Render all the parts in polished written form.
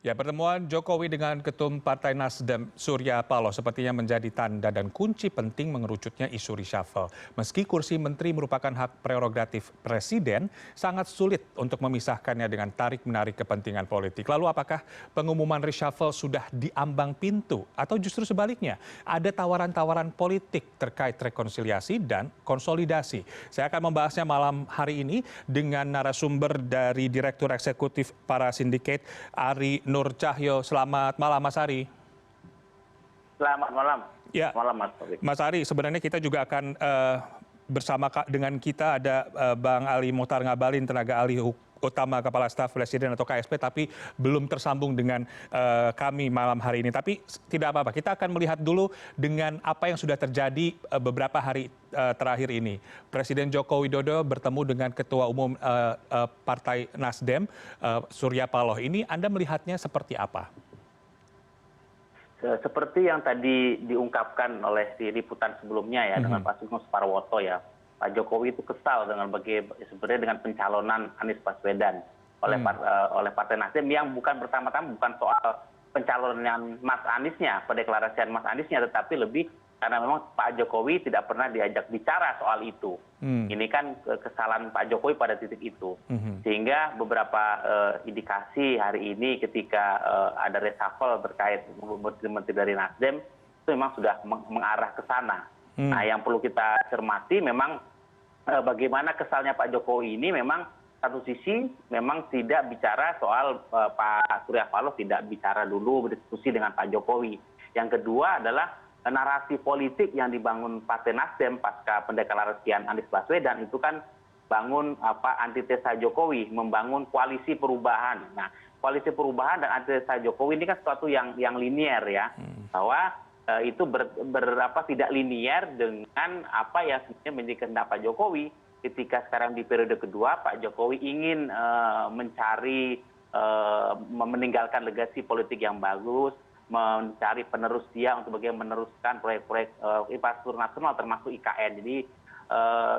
Ya, pertemuan Jokowi dengan Ketum Partai Nasdem Surya Paloh sepertinya menjadi tanda dan kunci penting mengerucutnya isu reshuffle. Meski kursi menteri merupakan hak prerogatif presiden, sangat sulit untuk memisahkannya dengan tarik-menarik kepentingan politik. Lalu apakah pengumuman reshuffle sudah diambang pintu atau justru sebaliknya? Ada tawaran-tawaran politik terkait rekonsiliasi dan konsolidasi. Saya akan membahasnya malam hari ini dengan narasumber dari Direktur Eksekutif Para Sindiket, Ari Nur Cahyo. Selamat malam, Mas Ari. Selamat malam. Ya, Malam, Mas Taufik. Mas Ari, sebenarnya kita juga akan bersama dengan kita ada Bang Ali Mohtar Ngabalin, tenaga ahli utama Kepala Staf Presiden atau KSP, tapi belum tersambung dengan kami malam hari ini. Tapi tidak apa-apa, kita akan melihat dulu dengan apa yang sudah terjadi beberapa hari terakhir ini. Presiden Joko Widodo bertemu dengan Ketua Umum Partai Nasdem, Surya Paloh. Ini Anda melihatnya seperti apa? Seperti yang tadi diungkapkan oleh si liputan sebelumnya ya, dengan Pak Sugeng Suparwoto ya, Pak Jokowi itu kesal sebenarnya dengan pencalonan Anies Baswedan oleh Partai Nasdem yang bukan pertama-tama bukan soal pencalonan Mas Aniesnya, pendeklarasian Mas Aniesnya, tetapi lebih karena memang Pak Jokowi tidak pernah diajak bicara soal itu. Ini kan kesalahan Pak Jokowi pada titik itu. Sehingga beberapa indikasi hari ini ketika ada reshuffle terkait menteri-menteri dari Nasdem, itu memang sudah mengarah ke sana. Nah, yang perlu kita cermati memang bagaimana kesalnya Pak Jokowi ini memang satu sisi memang tidak bicara soal Pak Surya Paloh tidak bicara dulu berdiskusi dengan Pak Jokowi. Yang kedua adalah narasi politik yang dibangun Partai Nasdem pasca pendeklarasian Anies Baswedan itu kan bangun antitesa Jokowi, membangun koalisi perubahan. Nah, koalisi perubahan dan antitesa Jokowi ini kan sesuatu yang linier ya, bahwa itu tidak linier dengan apa yang sebenarnya menjadi kehendak Pak Jokowi ketika sekarang di periode kedua Pak Jokowi ingin meninggalkan legasi politik yang bagus, mencari penerus dia untuk bagaimana meneruskan proyek-proyek infrastruktur nasional termasuk IKN. Jadi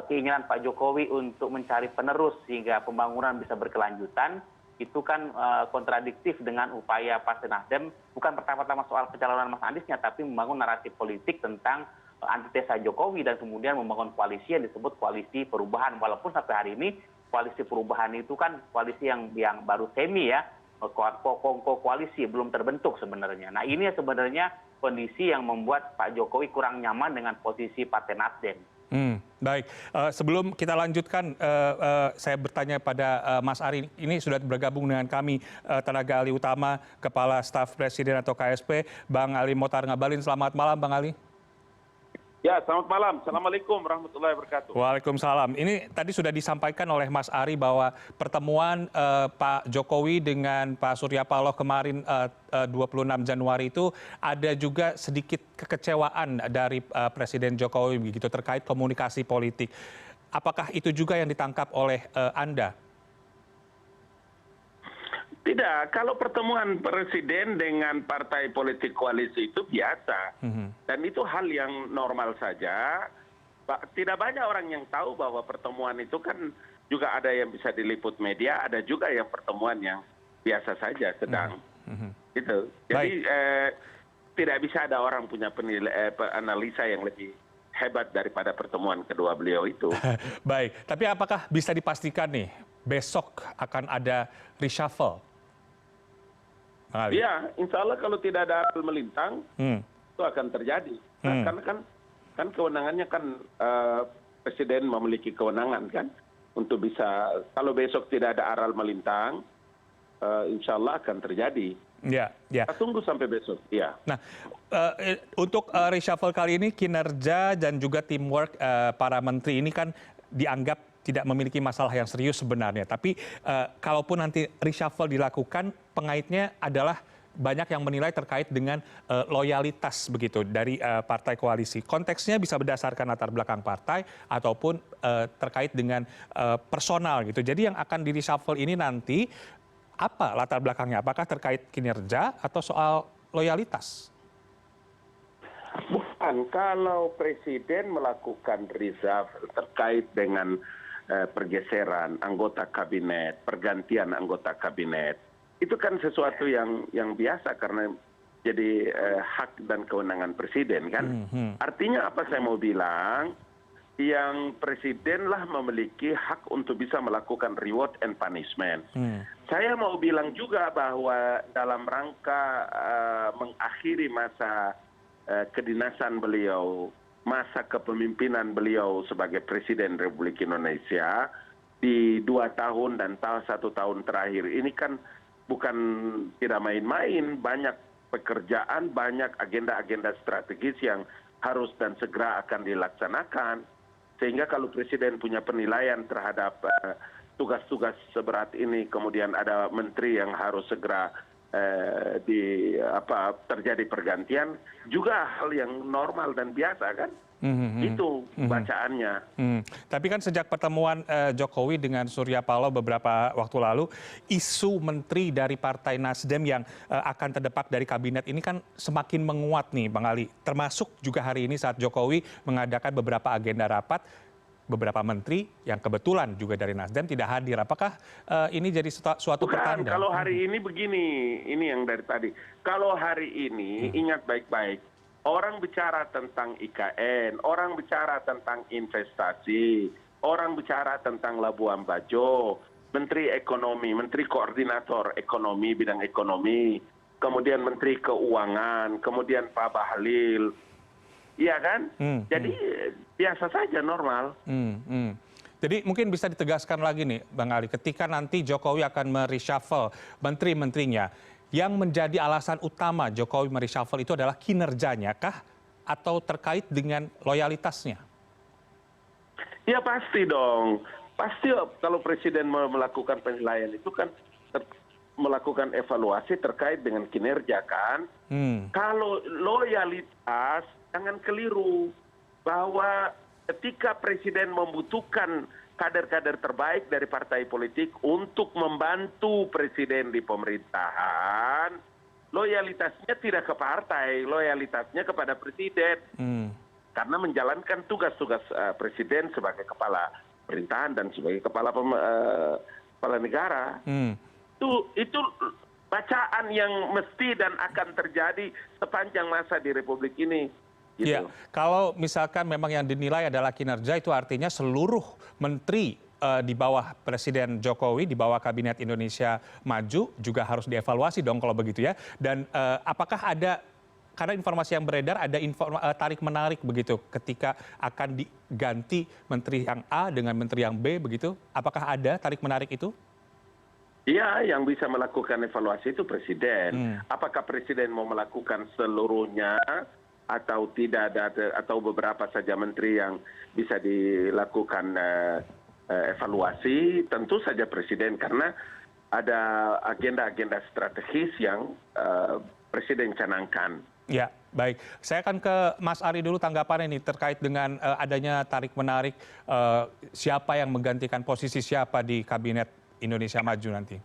keinginan Pak Jokowi untuk mencari penerus sehingga pembangunan bisa berkelanjutan itu kan kontradiktif dengan upaya Partai Nasdem bukan pertama-tama soal pencalonan Mas Aniesnya, tapi membangun narasi politik tentang antitesa Jokowi dan kemudian membangun koalisi yang disebut koalisi perubahan. Walaupun sampai hari ini koalisi perubahan itu kan koalisi yang baru semi ya, koalisi belum terbentuk sebenarnya. Nah, ini sebenarnya kondisi yang membuat Pak Jokowi kurang nyaman dengan posisi Partai Nasdem. Baik, sebelum kita lanjutkan, saya bertanya pada Mas Ari, ini sudah bergabung dengan kami tenaga ahli utama Kepala Staf Presiden atau KSP, Bang Ali Mohtar Ngabalin. Selamat malam, Bang Ali. Ya, selamat malam. Assalamualaikum warahmatullahi wabarakatuh. Waalaikumsalam. Ini tadi sudah disampaikan oleh Mas Ari bahwa pertemuan Pak Jokowi dengan Pak Surya Paloh kemarin 26 Januari itu ada juga sedikit kekecewaan dari Presiden Jokowi begitu terkait komunikasi politik. Apakah itu juga yang ditangkap oleh Anda? Tidak, kalau pertemuan presiden dengan partai politik koalisi itu biasa. Dan itu hal yang normal saja. Tidak banyak orang yang tahu bahwa pertemuan itu kan juga ada yang bisa diliput media, ada juga yang pertemuan yang biasa saja sedang. Gitu. Jadi tidak bisa ada orang punya analisa yang lebih hebat daripada pertemuan kedua beliau itu. Baik, tapi apakah bisa dipastikan nih besok akan ada reshuffle? Iya, insya Allah kalau tidak ada aral melintang, itu akan terjadi. Nah, karena kan kewenangannya kan presiden memiliki kewenangan kan untuk bisa, kalau besok tidak ada aral melintang, insya Allah akan terjadi. Ya. Kita tunggu sampai besok. Ya. Nah, untuk reshuffle kali ini kinerja dan juga teamwork para menteri ini kan dianggap tidak memiliki masalah yang serius sebenarnya. Tapi kalaupun nanti reshuffle dilakukan, pengaitnya adalah banyak yang menilai terkait dengan loyalitas begitu dari partai koalisi. Konteksnya bisa berdasarkan latar belakang partai ataupun terkait dengan personal gitu. Jadi yang akan di reshuffle ini nanti apa latar belakangnya? Apakah terkait kinerja atau soal loyalitas? Bukan, kalau presiden melakukan reshuffle terkait dengan pergeseran anggota kabinet, pergantian anggota kabinet, itu kan sesuatu yang biasa karena jadi hak dan kewenangan presiden kan. Artinya apa saya mau bilang, yang presiden lah memiliki hak untuk bisa melakukan reward and punishment. Saya mau bilang juga bahwa dalam rangka mengakhiri masa kedinasan beliau, masa kepemimpinan beliau sebagai Presiden Republik Indonesia di 2 tahun dan 1 tahun terakhir ini kan bukan tidak main-main, banyak pekerjaan, banyak agenda-agenda strategis yang harus dan segera akan dilaksanakan. Sehingga kalau Presiden punya penilaian terhadap tugas-tugas seberat ini, kemudian ada menteri yang harus segera terjadi pergantian, juga hal yang normal dan biasa kan. Itu bacaannya. Tapi kan sejak pertemuan Jokowi dengan Surya Paloh beberapa waktu lalu, isu menteri dari Partai Nasdem yang akan terdepak dari kabinet ini kan semakin menguat nih Bang Ali. Termasuk juga hari ini saat Jokowi mengadakan beberapa agenda rapat, beberapa menteri yang kebetulan juga dari Nasdem tidak hadir. Apakah ini jadi suatu pertanda? Kalau hari ini begini, ini yang dari tadi. Kalau hari ini ingat baik-baik, orang bicara tentang IKN, orang bicara tentang investasi, orang bicara tentang Labuan Bajo, Menteri Ekonomi, Menteri Koordinator Ekonomi, bidang ekonomi, kemudian Menteri Keuangan, kemudian Pak Bahlil. Iya kan? Jadi biasa saja, normal. Jadi mungkin bisa ditegaskan lagi nih Bang Ali, ketika nanti Jokowi akan mereshuffle menteri-menterinya, yang menjadi alasan utama Jokowi mereshuffle itu adalah kinerjanya kah atau terkait dengan loyalitasnya? Ya pasti dong. Pasti kalau Presiden melakukan penilaian itu kan melakukan evaluasi terkait dengan kinerja kan. Kalau loyalitas, jangan keliru bahwa ketika Presiden membutuhkan kader-kader terbaik dari partai politik untuk membantu Presiden di pemerintahan, loyalitasnya tidak ke partai, loyalitasnya kepada Presiden. Karena menjalankan tugas-tugas Presiden sebagai kepala pemerintahan dan sebagai kepala negara. Itu bacaan yang mesti dan akan terjadi sepanjang masa di Republik ini. Gitu. Ya, kalau misalkan memang yang dinilai adalah kinerja, itu artinya seluruh menteri di bawah Presiden Jokowi, di bawah Kabinet Indonesia Maju juga harus dievaluasi dong kalau begitu ya. Dan apakah ada, karena informasi yang beredar ada tarik-menarik begitu ketika akan diganti menteri yang A dengan menteri yang B begitu, apakah ada tarik-menarik itu? Iya, yang bisa melakukan evaluasi itu Presiden. Apakah Presiden mau melakukan seluruhnya atau tidak ada, atau beberapa saja menteri yang bisa dilakukan evaluasi, tentu saja Presiden, karena ada agenda-agenda strategis yang Presiden canangkan. Ya, baik. Saya akan ke Mas Ari dulu tanggapan ini terkait dengan adanya tarik-menarik siapa yang menggantikan posisi siapa di Kabinet Indonesia Maju nanti.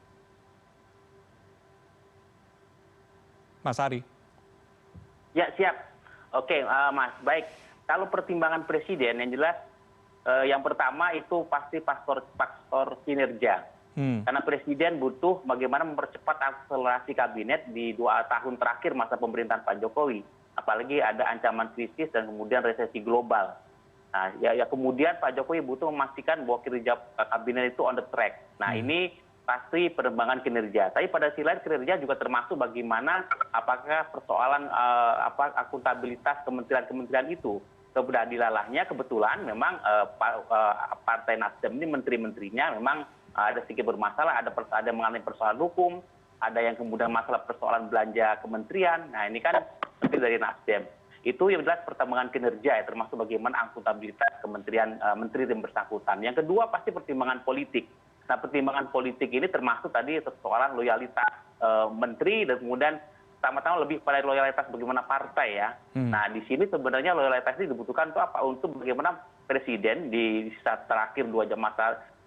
Mas Ari. Ya, siap. Oke, Mas. Baik. Kalau pertimbangan Presiden yang jelas, yang pertama itu pasti faktor kinerja. Karena Presiden butuh bagaimana mempercepat akselerasi kabinet di 2 tahun terakhir masa pemerintahan Pak Jokowi. Apalagi ada ancaman krisis dan kemudian resesi global. Nah, ya kemudian Pak Jokowi butuh memastikan bahwa kinerja kabinet itu on the track. Nah, ini pasti perkembangan kinerja. Tapi pada sisi lain kinerja juga termasuk bagaimana apakah persoalan akuntabilitas kementerian-kementerian itu. Keberadilalahnya kebetulan memang Partai Nasdem ini menteri-menterinya memang ada sedikit bermasalah, ada mengalami persoalan hukum, ada yang kemudian masalah persoalan belanja kementerian. Nah, ini kan menteri dari Nasdem. Itu yang jelas pertimbangan kinerja ya, termasuk bagaimana akuntabilitas kementerian menteri yang bersangkutan. Yang kedua pasti pertimbangan politik. Nah, pertimbangan politik ini termasuk tadi persoalan loyalitas menteri dan kemudian sama-sama lebih pada loyalitas bagaimana partai ya. Nah, di sini sebenarnya loyalitas ini dibutuhkan untuk apa? Untuk bagaimana Presiden di saat terakhir 2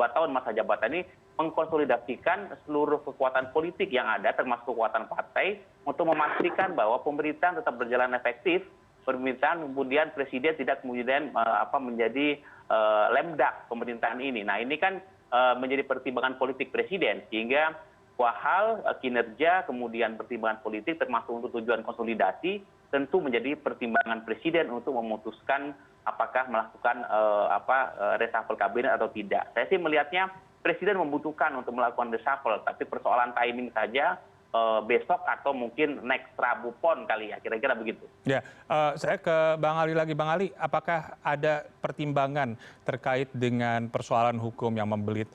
tahun masa jabatan ini mengkonsolidasikan seluruh kekuatan politik yang ada termasuk kekuatan partai untuk memastikan bahwa pemerintahan tetap berjalan efektif, pemerintahan kemudian Presiden tidak kemudian menjadi lemdak pemerintahan ini. Nah, ini kan menjadi pertimbangan politik Presiden sehingga dua hal, kinerja, kemudian pertimbangan politik termasuk untuk tujuan konsolidasi, tentu menjadi pertimbangan presiden untuk memutuskan apakah melakukan reshuffle kabinet atau tidak. Saya sih melihatnya presiden membutuhkan untuk melakukan reshuffle, tapi persoalan timing saja besok atau mungkin next Rabu Pon kali ya, kira-kira begitu. Ya, saya ke Bang Ali lagi. Bang Ali, apakah ada pertimbangan terkait dengan persoalan hukum yang membelit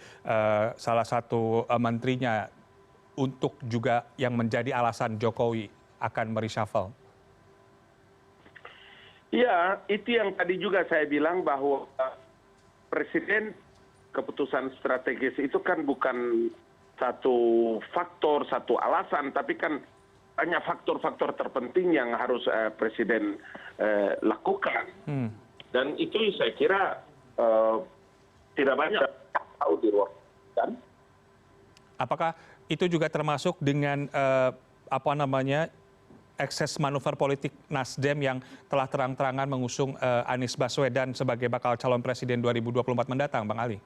salah satu menterinya untuk juga yang menjadi alasan Jokowi akan mereshuffle? Ya, itu yang tadi juga saya bilang bahwa presiden keputusan strategis itu kan bukan satu faktor, satu alasan, tapi kan banyak faktor-faktor terpenting yang harus presiden lakukan. Dan itu saya kira tidak banyak tahu di luar. Apakah itu juga termasuk dengan ekses manuver politik Nasdem yang telah terang-terangan mengusung Anies Baswedan sebagai bakal calon presiden 2024 mendatang, Bang Ali?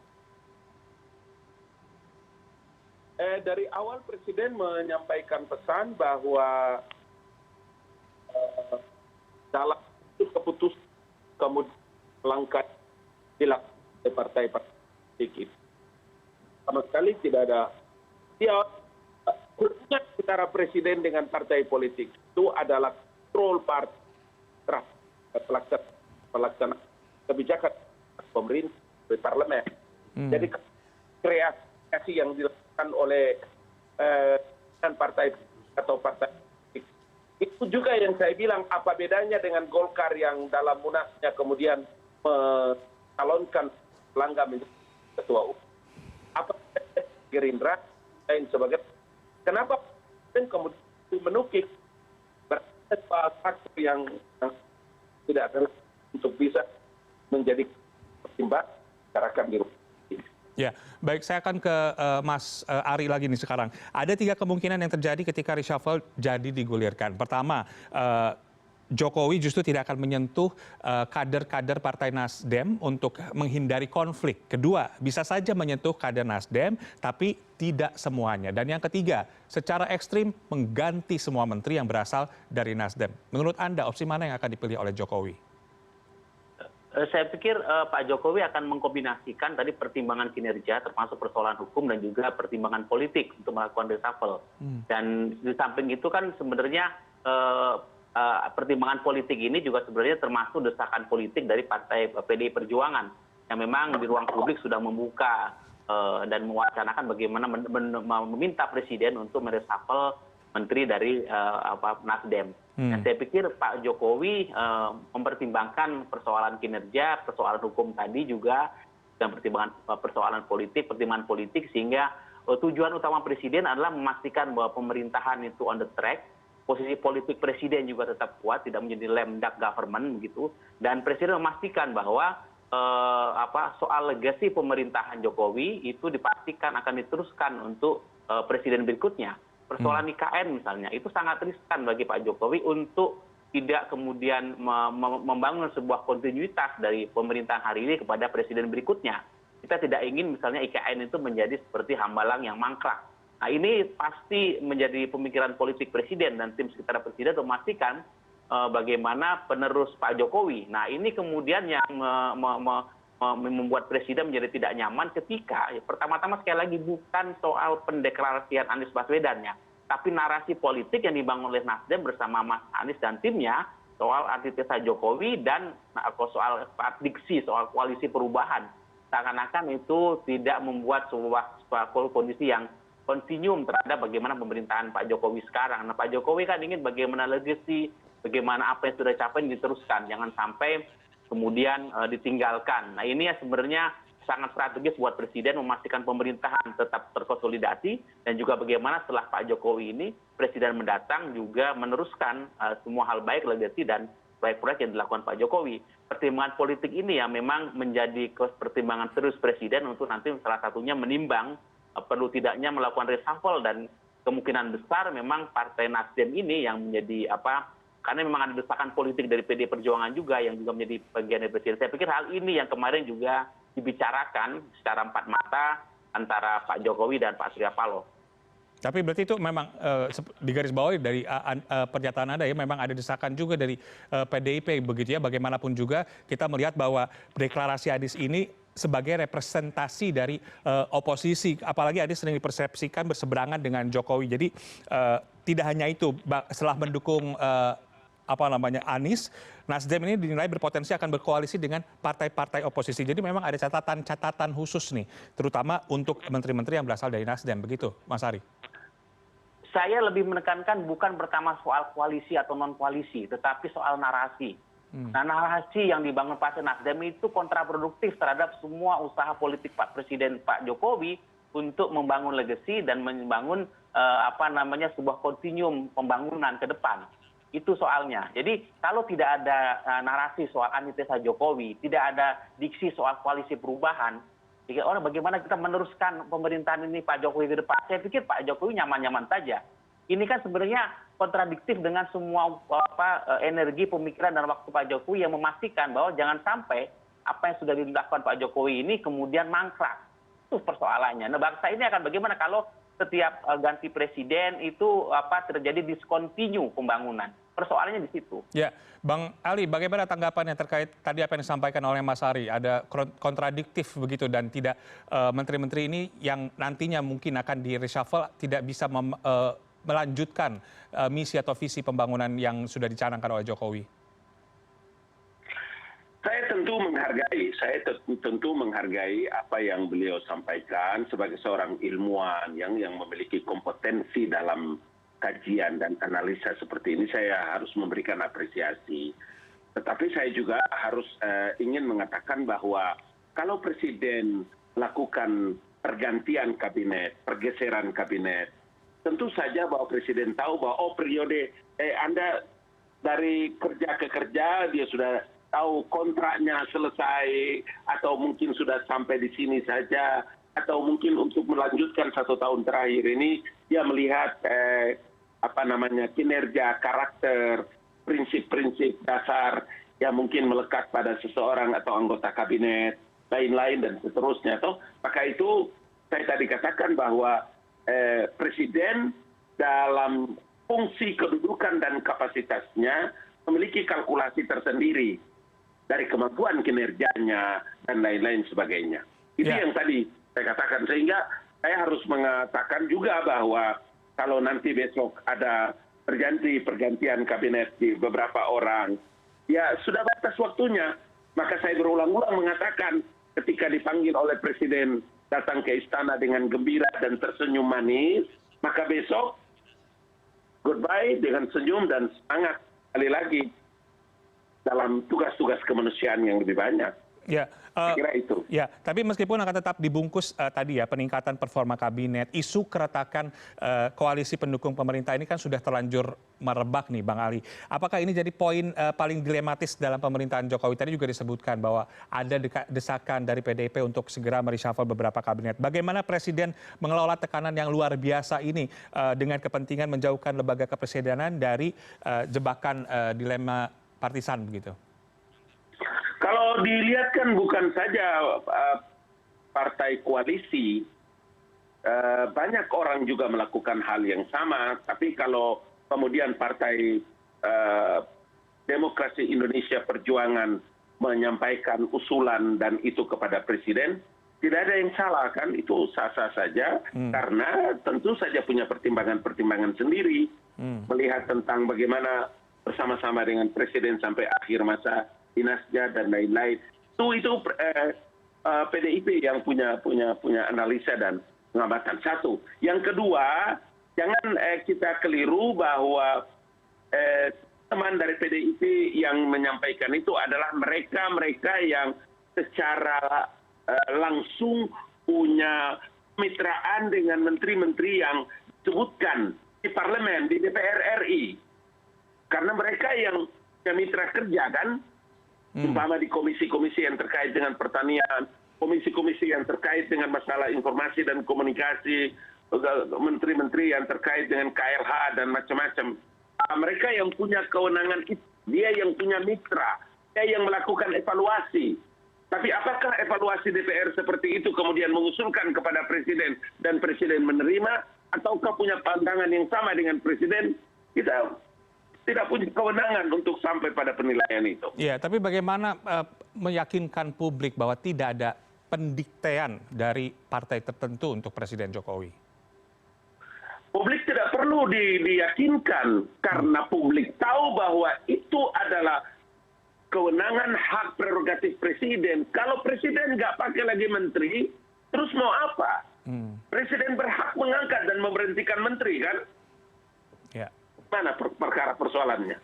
Dari awal presiden menyampaikan pesan bahwa dalam keputusan kemudian langkah dilakukan oleh partai politik itu sama sekali tidak ada. Hubungan antara presiden dengan partai politik itu adalah kontrol partai pelaksana kebijakan pemerintah di parlemen. Jadi kreasi yang dilakukan oleh partai atau partai politik itu juga yang saya bilang apa bedanya dengan Golkar yang dalam munasnya kemudian mencalonkan Erlangga menjadi ketua umum. Apa Gerindra lain sebagainya. Kenapa kemudian menukik beberapa faktor yang tidak ada untuk bisa menjadi pertimbangan masyarakat di rumah. Ya, baik, saya akan ke Mas Ari lagi nih sekarang. Ada 3 kemungkinan yang terjadi ketika reshuffle jadi digulirkan. Pertama, Jokowi justru tidak akan menyentuh kader-kader Partai Nasdem untuk menghindari konflik. Kedua, bisa saja menyentuh kader Nasdem, tapi tidak semuanya. Dan yang ketiga, secara ekstrim mengganti semua menteri yang berasal dari Nasdem. Menurut Anda, opsi mana yang akan dipilih oleh Jokowi? Saya pikir Pak Jokowi akan mengkombinasikan tadi pertimbangan kinerja termasuk persoalan hukum dan juga pertimbangan politik untuk melakukan reshuffle. Dan di samping itu kan sebenarnya pertimbangan politik ini juga sebenarnya termasuk desakan politik dari partai PDI Perjuangan yang memang di ruang publik sudah membuka dan mewacanakan bagaimana meminta presiden untuk mereshuffle menteri dari Nasdem. Dan saya pikir Pak Jokowi mempertimbangkan persoalan kinerja, persoalan hukum tadi juga, dan persoalan politik, pertimbangan politik, sehingga tujuan utama presiden adalah memastikan bahwa pemerintahan itu on the track, posisi politik presiden juga tetap kuat, tidak menjadi lame duck government begitu, dan presiden memastikan bahwa soal legasi pemerintahan Jokowi itu dipastikan akan diteruskan untuk presiden berikutnya. Persoalan IKN misalnya, itu sangat riskan bagi Pak Jokowi untuk tidak kemudian membangun sebuah kontinuitas dari pemerintahan hari ini kepada presiden berikutnya. Kita tidak ingin misalnya IKN itu menjadi seperti hambalang yang mangkrak. Nah, ini pasti menjadi pemikiran politik presiden dan tim sekitar presiden untuk memastikan bagaimana penerus Pak Jokowi. Nah, ini kemudian yang membuat presiden menjadi tidak nyaman ketika pertama-tama sekali lagi bukan soal pendeklarasian Anies Baswedan ya, tapi narasi politik yang dibangun oleh Nasdem bersama Mas Anies dan timnya soal antitesa Jokowi dan soal diksi soal koalisi perubahan. Seakan-akan itu tidak membuat sebuah kondisi yang kontinuum terhadap bagaimana pemerintahan Pak Jokowi sekarang. Nah, Pak Jokowi kan ingin bagaimana legacy, bagaimana apa yang sudah dicapai diteruskan, jangan sampai kemudian ditinggalkan. Nah, ini ya sebenarnya sangat strategis buat presiden memastikan pemerintahan tetap terkonsolidasi dan juga bagaimana setelah Pak Jokowi ini presiden mendatang juga meneruskan semua hal baik legacy dan proyek-proyek yang dilakukan Pak Jokowi. Pertimbangan politik ini ya memang menjadi pertimbangan serius presiden untuk nanti salah satunya menimbang perlu tidaknya melakukan reshuffle, dan kemungkinan besar memang Partai Nasdem ini yang menjadi karena memang ada desakan politik dari PD Perjuangan juga yang juga menjadi bagian dari presiden. Saya pikir hal ini yang kemarin juga dibicarakan secara empat mata antara Pak Jokowi dan Pak Surya Paloh. Tapi berarti itu memang di garis bawah dari pernyataan Anda ya, memang ada desakan juga dari PDIP begitu ya. Bagaimanapun juga kita melihat bahwa deklarasi Anies ini sebagai representasi dari oposisi, apalagi Anies sering dipersepsikan berseberangan dengan Jokowi. Jadi tidak hanya itu, setelah mendukung Anies, Nasdem ini dinilai berpotensi akan berkoalisi dengan partai-partai oposisi. Jadi memang ada catatan khusus nih, terutama untuk menteri-menteri yang berasal dari Nasdem, begitu, Mas Ari? Saya lebih menekankan bukan pertama soal koalisi atau non koalisi, tetapi soal narasi. Nah, narasi yang dibangun Partai Nasdem itu kontraproduktif terhadap semua usaha politik Pak Presiden Pak Jokowi untuk membangun legasi dan membangun sebuah kontinuum pembangunan ke depan. Itu soalnya. Jadi kalau tidak ada narasi soal antitesa Jokowi, tidak ada diksi soal koalisi perubahan, bagaimana kita meneruskan pemerintahan ini Pak Jokowi ke depan? Saya pikir Pak Jokowi nyaman-nyaman saja. Ini kan sebenarnya kontradiktif dengan semua energi pemikiran dan waktu Pak Jokowi yang memastikan bahwa jangan sampai apa yang sudah dilakukan Pak Jokowi ini kemudian mangkrak. Itu persoalannya. Nah, bangsa ini akan bagaimana kalau setiap ganti presiden itu terjadi diskontinu pembangunan. Persoalannya di situ. Ya, Bang Ali, bagaimana tanggapannya terkait tadi apa yang disampaikan oleh Mas Ari? Ada kontradiktif begitu dan tidak menteri-menteri ini yang nantinya mungkin akan di reshuffle tidak bisa melanjutkan misi atau visi pembangunan yang sudah dicanangkan oleh Jokowi. Saya tentu menghargai apa yang beliau sampaikan sebagai seorang ilmuwan yang memiliki kompetensi dalam kajian dan analisa seperti ini. Saya harus memberikan apresiasi. Tetapi saya juga harus ingin mengatakan bahwa kalau Presiden melakukan pergantian kabinet, pergeseran kabinet, tentu saja bahwa Presiden tahu bahwa periode Anda dari kerja ke kerja dia sudah tahu kontraknya selesai atau mungkin sudah sampai di sini saja atau mungkin untuk melanjutkan 1 tahun terakhir ini dia melihat kinerja, karakter, prinsip-prinsip dasar yang mungkin melekat pada seseorang atau anggota kabinet, lain-lain dan seterusnya. Maka itu saya tadi katakan bahwa Presiden dalam fungsi kedudukan dan kapasitasnya memiliki kalkulasi tersendiri dari kemampuan kinerjanya dan lain-lain sebagainya. Itu yang tadi saya katakan. Sehingga saya harus mengatakan juga bahwa kalau nanti besok ada pergantian kabinet di beberapa orang, ya sudah batas waktunya. Maka saya berulang-ulang mengatakan ketika dipanggil oleh Presiden datang ke istana dengan gembira dan tersenyum manis, maka besok goodbye dengan senyum dan semangat sekali lagi dalam tugas-tugas kemanusiaan yang lebih banyak. Ya, saya kira itu. Ya, tapi meskipun akan tetap dibungkus tadi ya peningkatan performa kabinet, isu keretakan koalisi pendukung pemerintah ini kan sudah terlanjur merebak nih, Bang Ali. Apakah ini jadi poin paling dilematis dalam pemerintahan Jokowi? Tadi juga disebutkan bahwa ada desakan dari PDIP untuk segera mereshuffle beberapa kabinet. Bagaimana Presiden mengelola tekanan yang luar biasa ini dengan kepentingan menjauhkan lembaga kepresidenan dari jebakan dilema partisan begitu? Kalau dilihat kan bukan saja partai koalisi, banyak orang juga melakukan hal yang sama. Tapi kalau kemudian Partai Demokrasi Indonesia Perjuangan menyampaikan usulan dan itu kepada Presiden, tidak ada yang salah kan? Itu sah-sah saja karena tentu saja punya pertimbangan-pertimbangan sendiri. Melihat tentang bagaimana bersama-sama dengan Presiden sampai akhir masa dinasnya dan lain-lain. Itu PDIP yang punya analisa dan pengamatan. Satu. Yang kedua, jangan kita keliru bahwa teman dari PDIP yang menyampaikan itu adalah mereka yang secara langsung punya kemitraan dengan menteri-menteri yang disebutkan di parlemen, di DPR RI. Karena mereka yang punya mitra kerja kan, umpama di komisi-komisi yang terkait dengan pertanian, komisi-komisi yang terkait dengan masalah informasi dan komunikasi, menteri-menteri yang terkait dengan KLH dan macam-macam. Mereka yang punya kewenangan itu, dia yang punya mitra, dia yang melakukan evaluasi. Tapi apakah evaluasi DPR seperti itu kemudian mengusulkan kepada Presiden dan Presiden menerima? ataukah punya pandangan yang sama dengan presiden, kita tidak punya kewenangan untuk sampai pada penilaian itu. Iya, tapi bagaimana meyakinkan publik bahwa tidak ada pendiktean dari partai tertentu untuk Presiden Jokowi? Publik tidak perlu diyakinkan karena publik tahu bahwa itu adalah kewenangan hak prerogatif presiden. Kalau presiden nggak pakai lagi menteri, terus mau apa? Presiden berhak mengangkat dan memberhentikan menteri, kan? Ya. Mana perkara persoalannya?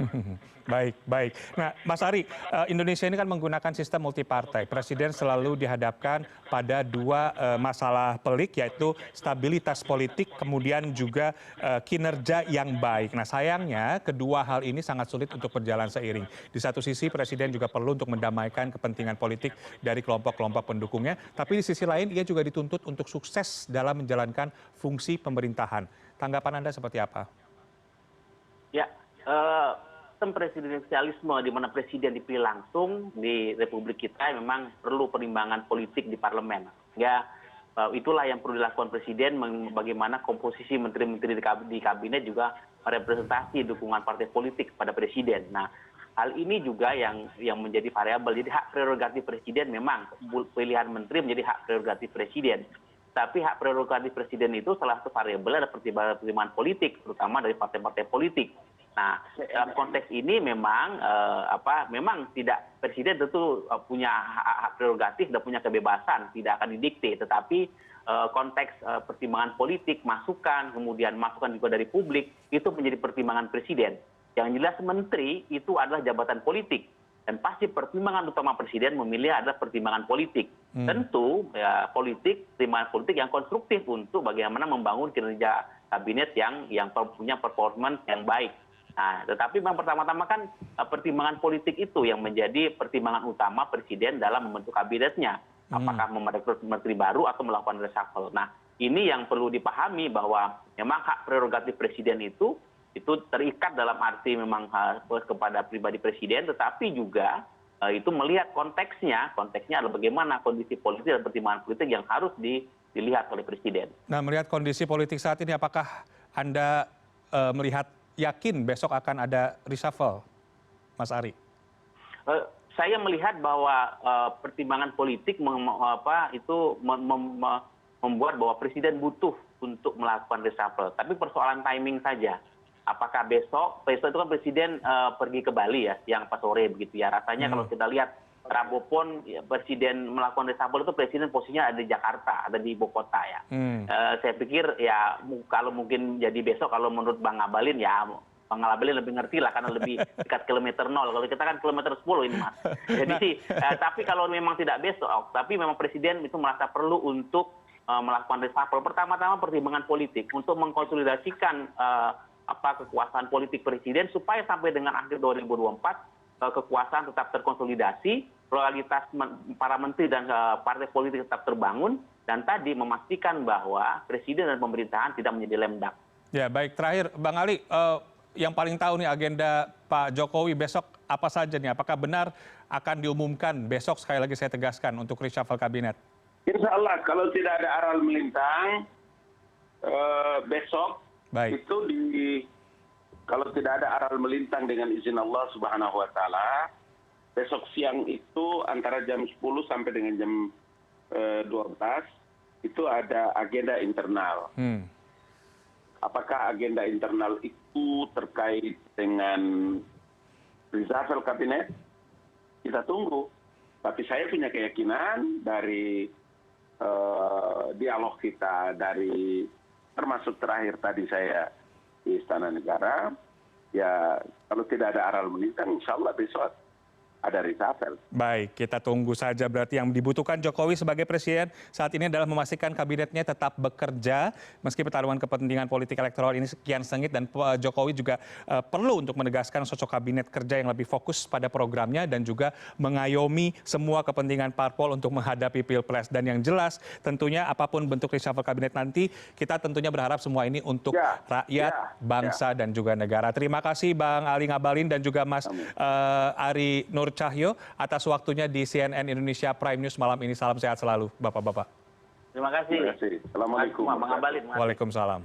Baik. Nah, Mas Ari, Indonesia ini kan menggunakan sistem multipartai. Presiden selalu dihadapkan pada dua masalah pelik, yaitu stabilitas politik, kemudian juga kinerja yang baik. Nah, sayangnya kedua hal ini sangat sulit untuk berjalan seiring. Di satu sisi, Presiden juga perlu untuk mendamaikan kepentingan politik dari kelompok-kelompok pendukungnya, tapi di sisi lain ia juga dituntut untuk sukses dalam menjalankan fungsi pemerintahan. Tanggapan Anda seperti apa? Ya, sistem presidensialisme di mana presiden dipilih langsung di Republik kita memang perlu perimbangan politik di parlemen. Ya, itulah yang perlu dilakukan presiden, bagaimana komposisi menteri-menteri di kabinet juga merepresentasi dukungan partai politik pada presiden. Nah, hal ini juga yang menjadi variabel. Jadi hak prerogatif presiden memang pilihan menteri menjadi hak prerogatif presiden. Tapi hak prerogatif presiden itu salah satu variabel ada pertimbangan politik, terutama dari partai-partai politik. Nah, dalam konteks ini memang memang tidak presiden tentu punya hak prerogatif dan punya kebebasan, tidak akan didikte. Tetapi konteks pertimbangan politik, masukan, kemudian masukan juga dari publik itu menjadi pertimbangan presiden. Yang jelas menteri itu adalah jabatan politik. Dan pasti pertimbangan utama presiden memilih adalah pertimbangan politik. Tentu ya, pertimbangan politik yang konstruktif untuk bagaimana membangun kinerja kabinet yang punya performance yang baik. Nah, tetapi memang pertama-tama kan pertimbangan politik itu yang menjadi pertimbangan utama presiden dalam membentuk kabinetnya. Apakah merekrut menteri baru atau melakukan reshuffle. Nah, ini yang perlu dipahami bahwa memang hak prerogatif presiden itu terikat dalam arti memang kepada pribadi presiden, tetapi juga itu melihat konteksnya adalah bagaimana kondisi politik dan pertimbangan politik yang harus dilihat oleh presiden. Nah, melihat kondisi politik saat ini, apakah Anda melihat yakin besok akan ada reshuffle, Mas Ari? Saya melihat bahwa pertimbangan politik membuat bahwa presiden butuh untuk melakukan reshuffle. Tapi persoalan timing saja. Apakah besok itu kan presiden pergi ke Bali ya, siang pas sore begitu ya. Rasanya kalau kita lihat Rabu pun ya, presiden melakukan reshuffle itu presiden posisinya ada di Jakarta, ada di ibu kota ya. Saya pikir ya kalau mungkin jadi besok, kalau menurut Bang Ngabalin ya, Bang Ngabalin lebih ngerti lah karena lebih dekat kilometer 0. Kalau kita kan kilometer 10 ini Mas. Jadi tapi kalau memang tidak besok, tapi memang presiden itu merasa perlu untuk melakukan reshuffle. Pertama-tama pertimbangan politik untuk mengkonsolidasikan kekuasaan politik presiden supaya sampai dengan akhir 2024 kekuasaan tetap terkonsolidasi, loyalitas para menteri dan partai politik tetap terbangun, dan tadi memastikan bahwa presiden dan pemerintahan tidak menjadi lemdak. Ya, baik. Terakhir, Bang Ali, yang paling tahu nih agenda Pak Jokowi besok apa saja nih? Apakah benar akan diumumkan besok, sekali lagi saya tegaskan, untuk reshuffle kabinet? Insya Allah kalau tidak ada aral melintang besok. Baik. Itu kalau tidak ada aral melintang dengan izin Allah Subhanahu wa taala, besok siang itu antara jam 10 sampai dengan jam 12 itu ada agenda internal. Apakah agenda internal itu terkait dengan reshuffle kabinet? Kita tunggu. Tapi saya punya keyakinan dari dialog kita, dari termasuk terakhir tadi saya di Istana Negara, ya kalau tidak ada aral melintang, insya Allah besok ada reshuffle. Baik, kita tunggu saja. Berarti yang dibutuhkan Jokowi sebagai presiden saat ini adalah memastikan kabinetnya tetap bekerja meski pertarungan kepentingan politik elektoral ini sekian sengit, dan Jokowi juga perlu untuk menegaskan sosok kabinet kerja yang lebih fokus pada programnya dan juga mengayomi semua kepentingan parpol untuk menghadapi Pilpres. Dan yang jelas tentunya apapun bentuk reshuffle kabinet nanti, kita tentunya berharap semua ini untuk rakyat, bangsa, dan juga negara. Terima kasih Bang Ali Ngabalin dan juga Mas Ari Nur Cahyo atas waktunya di CNN Indonesia Prime News malam ini. Salam sehat selalu, Bapak-Bapak. Terima kasih. Assalamualaikum. Bang Ngabalin. Waalaikumsalam.